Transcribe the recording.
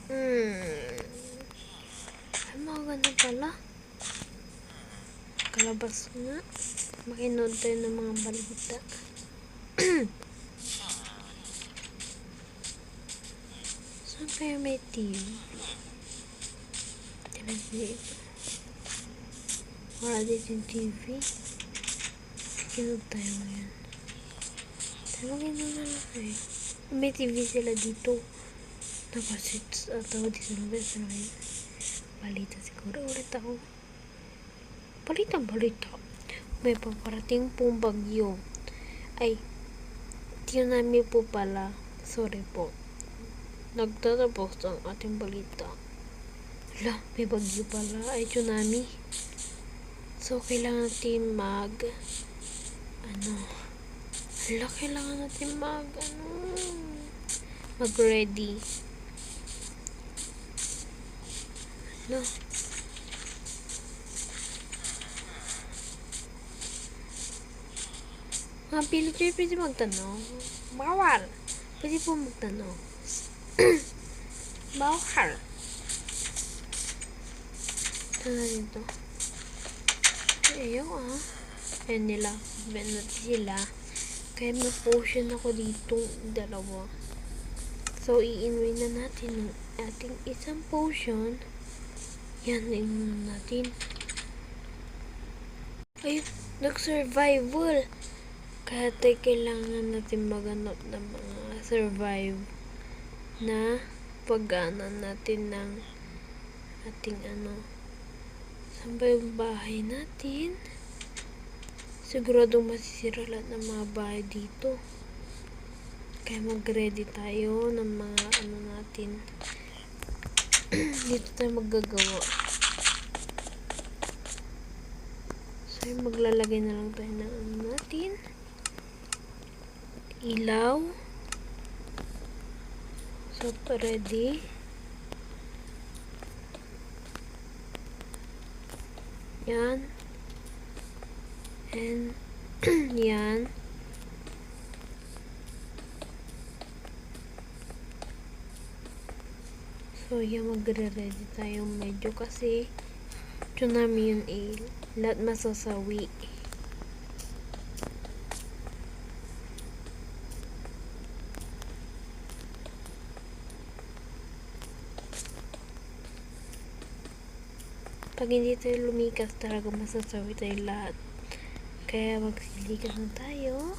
Ay, mga ganda pala. Kalabas nga. Makinood tayo ng mga balita. Saan kaya may TV? Tinan dito. Wala dito yung TV. Makinood tayo ngayon. Tawagin na lang eh. May TV sila dito. Tapos tawag dito na best na ngayon. Balita siguro ulit ako. Balita. May paparating pong bagyo. Ay, tsunami po pala. Sorry po. Nagtatapos ang ating balita. Hala, may bagyo pala. Ay, tsunami. So, kailangan natin kailangan natin mag-ready. Hala. Mga villager, pwede magtanong. Bawal. Pwede po magtanong. Bawal. Ito na dito. Ayaw Ayan nila. Benot sila. Kaya may potion ako dito. Dalawa. So, i-inway na natin yung ating isang potion. Yan, inunan natin. Ay, nag-survival. Kaya tayo kailangan natin maganap ng mga survive na pag-anan natin ng ating saan ba yung bahay natin? Siguradong masisira lahat ng mga bahay dito. Kaya mag-ready tayo ng mga natin. Dito tayo maggagawa. So, maglalagay na lang tayo ng natin. Ilaw. So, ready. Yan. And, yan. So, yan, magre-ready tayo medyo kasi tsunami yun lahat masasawi. Pag hindi tayo lumikas, talaga masasawi tayo lahat. Kaya magsilikas na tayo.